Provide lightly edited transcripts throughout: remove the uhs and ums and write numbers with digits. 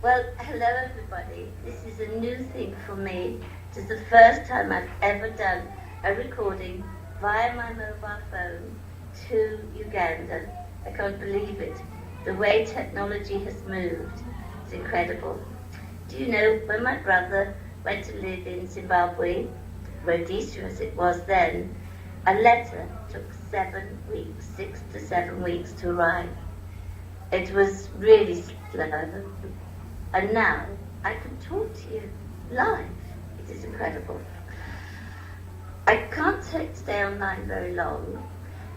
Well, hello everybody. This is a new thing for me. It is the first time I've ever done a recording via my mobile phone to Uganda. I can't believe it. The way technology has moved is incredible. Do you know, when my brother went to live in Zimbabwe, Rhodesia as it was then, a letter took 7 weeks, 6 to 7 weeks to arrive. It was really slow. And now I can talk to you live. It is incredible. I can't stay online very long,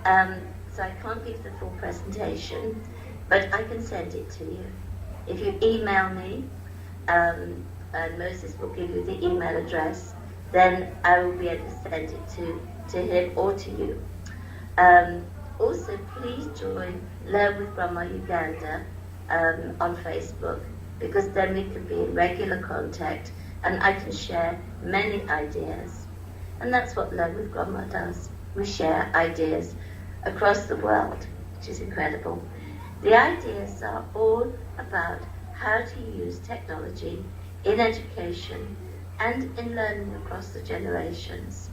so I can't give the full presentation, but I can send it to you. If you email me, and Moses will give you the email address, then I will be able to send it to him or to you. Also, please join Learn with Grandma Uganda on Facebook, because then we can be in regular contact and I can share many ideas. And that's what Learn with Grandma does. We share ideas across the world, which is incredible. The ideas are all about how to use technology in education and in learning across the generations.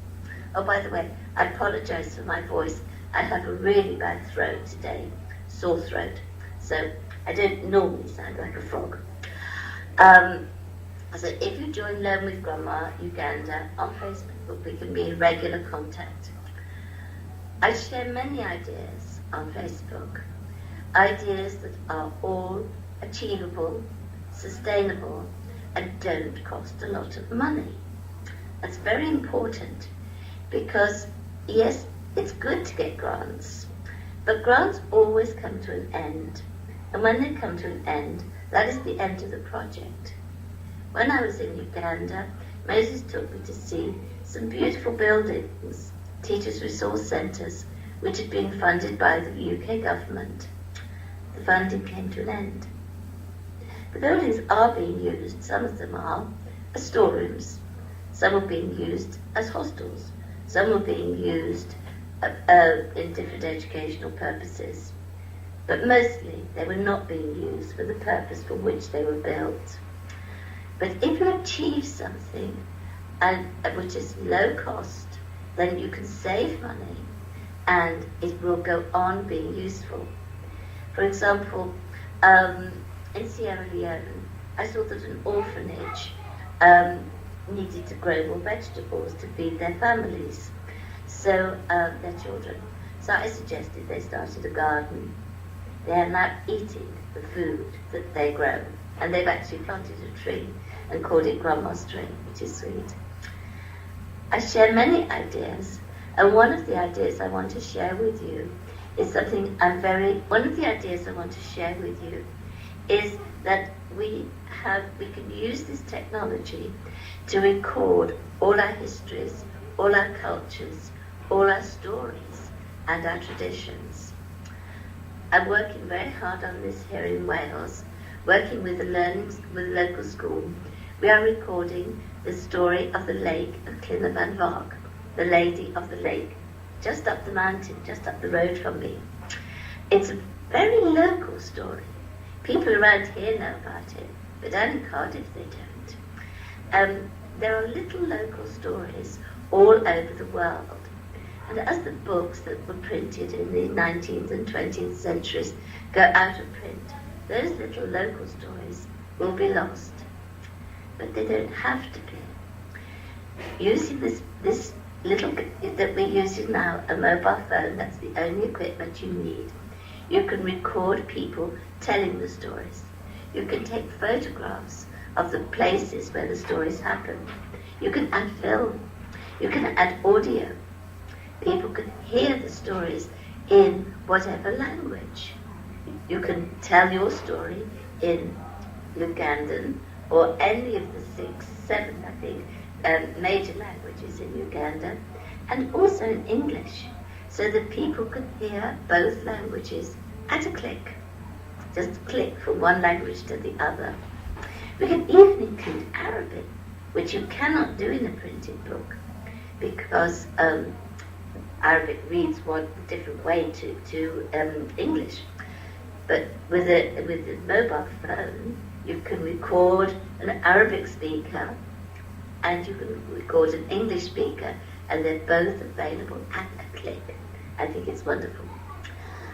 Oh, by the way, I apologize for my voice. I have a really bad throat today, sore throat. So I don't normally sound like a frog. So if you join Learn with Grandma Uganda on Facebook, we can be in regular contact. I share many ideas on Facebook, ideas that are all achievable, sustainable, and don't cost a lot of money. That's very important because, yes, it's good to get grants, but grants always come to an end. And when they come to an end, that is the end of the project. When I was in Uganda, Moses took me to see some beautiful buildings, teachers' resource centres, which had been funded by the UK government. The funding came to an end. The buildings are being used, some of them are, as storerooms. Some are being used as hostels. Some are being used in different educational purposes. But mostly they were not being used for the purpose for which they were built. But if you achieve something which is low cost, then you can save money and it will go on being useful. For example, in Sierra Leone, I saw that an orphanage needed to grow more vegetables to feed their families, so their children. So I suggested they started a garden. They are now eating the food that they grow, and they've actually planted a tree and called it Grandma's Tree, which is sweet. I share many ideas, and one of the ideas I want to share with you is one of the ideas I want to share with you is that we can use this technology to record all our histories, all our cultures, all our stories, and our traditions. I'm working very hard on this here in Wales, working with the local school. We are recording the story of the lake of Clinnavan, the Lady of the Lake, just up the mountain, just up the road from me. It's a very local story. People around here know about it, but down in Cardiff they don't. There are little local stories all over the world. And as the books that were printed in the 19th and 20th centuries go out of print, those little local stories will be lost. But they don't have to be. Using this little that we're using now, a mobile phone, that's the only equipment you need. You can record people telling the stories. You can take photographs of the places where the stories happen. You can add film. You can add audio. People can hear the stories in whatever language. You can tell your story in Ugandan or any of the 6, 7, I think, major languages in Uganda, and also in English, so that people can hear both languages at a click. Just click from one language to the other. We can even include Arabic, which you cannot do in a printed book, because Arabic reads one different way to English. But with a mobile phone, You can record an Arabic speaker and you can record an English speaker, and they're both available at a click. I think it's wonderful.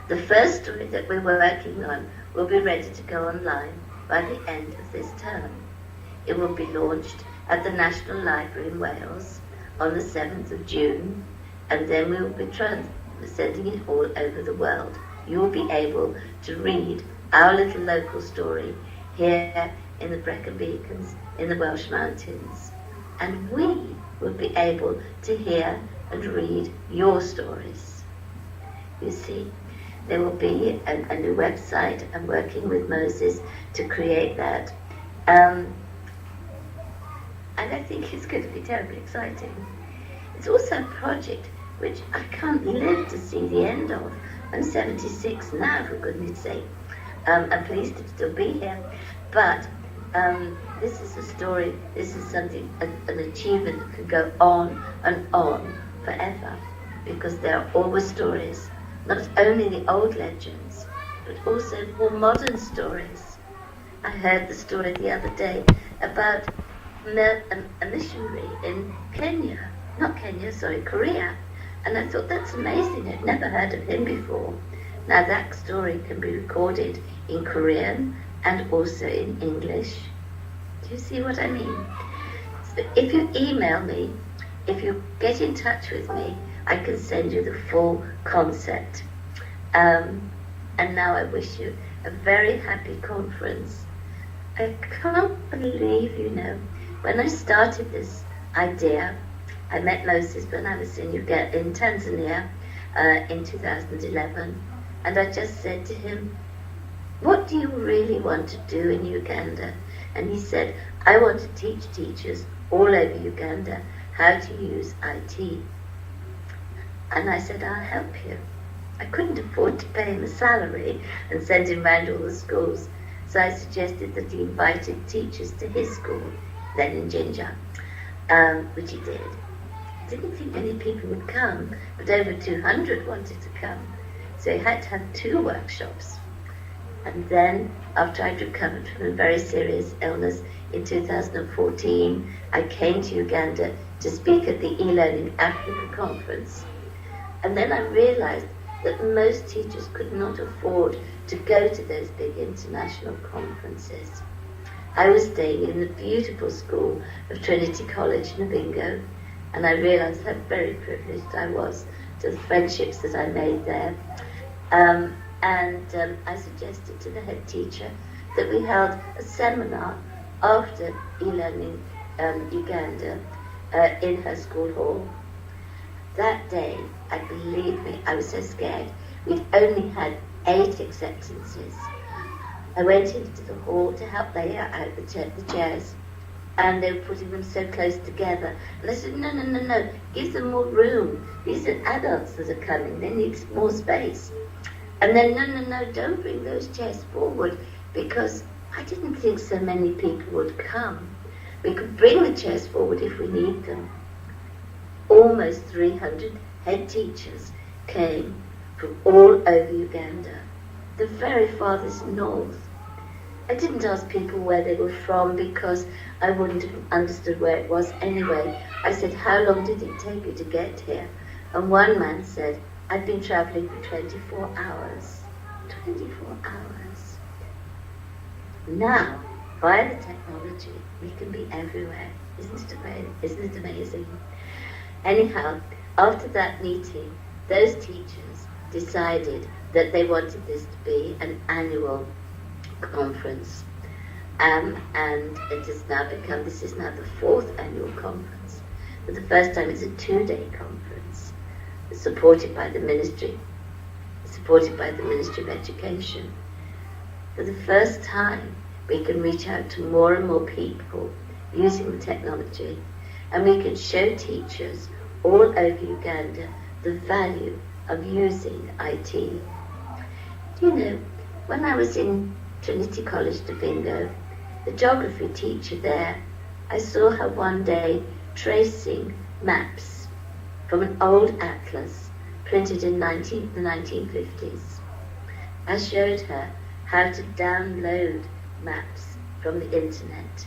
The first story that we're working on will be ready to go online by the end of this term. It will be launched at the National Library in Wales on the 7th of June, and then we will be sending it all over the world. You will be able to read our little local story here in the Brecon Beacons in the Welsh Mountains, and we will be able to hear and read your stories. You see, there will be a new website. I'm working with Moses to create that. And I think it's going to be terribly exciting. It's also a project which I can't live to see the end of. I'm 76 now, for goodness sake. I'm pleased to still be here. But this is a story, this is something, an achievement that can go on and on forever. Because there are always stories, not only the old legends, but also more modern stories. I heard the story the other day about a missionary in Korea. And I thought, that's amazing. I'd never heard of him before. Now that story can be recorded in Korean and also in English. Do you see what I mean? So if you email me, if you get in touch with me, I can send you the full concept. And now I wish you a very happy conference. I can't believe, when I started this idea, I met Moses when I was in Tanzania in 2011, and I just said to him, what do you really want to do in Uganda? And he said, I want to teach teachers all over Uganda how to use IT. And I said, I'll help you. I couldn't afford to pay him a salary and send him round all the schools, so I suggested that he invited teachers to his school, then in Jinja, which he did. Didn't think many people would come, but over 200 wanted to come. So he had to have 2 workshops. And then, after I'd recovered from a very serious illness in 2014, I came to Uganda to speak at the e-Learning Africa conference. And then I realized that most teachers could not afford to go to those big international conferences. I was staying in the beautiful school of Trinity College, Nabingo, and I realized how very privileged I was to the friendships that I made there. I suggested to the head teacher that we held a seminar after e-Learning Uganda in her school hall. That day, believe me, I was so scared. We'd only had 8 acceptances. I went into the hall to help lay out the chairs, and they were putting them so close together. And I said, no, give them more room. These are adults that are coming. They need more space. And then, no, don't bring those chairs forward, because I didn't think so many people would come. We could bring the chairs forward if we need them. Almost 300 head teachers came from all over Uganda, the very farthest north. I didn't ask people where they were from, because I wouldn't have understood where it was anyway. I said, how long did it take you to get here? And one man said, I've been traveling for 24 hours. 24 hours. Now, via the technology, we can be everywhere. Isn't it amazing? Anyhow, after that meeting, those teachers decided that they wanted this to be an annual conference. And it has now become, this is now the 4th annual conference. For the first time, it's a 2-day conference, supported by the Ministry of Education. For the first time, we can reach out to more and more people using the technology, and we can show teachers all over Uganda the value of using IT. When I was in Trinity College, Nabingo, the geography teacher there, I saw her one day tracing maps from an old atlas printed in the 1950s. I showed her how to download maps from the internet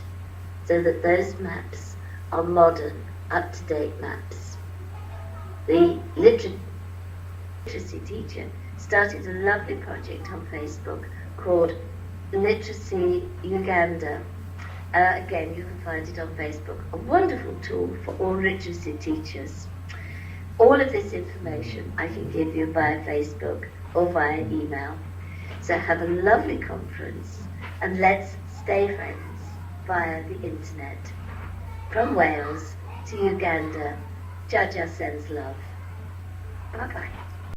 so that those maps are modern, up-to-date maps. The literacy teacher started a lovely project on Facebook called Literacy Uganda. Again, you can find it on Facebook. A wonderful tool for all literacy teachers. All of this information I can give you via Facebook or via email. So have a lovely conference and let's stay friends via the internet. From Wales to Uganda, Jajja sends love. Bye-bye.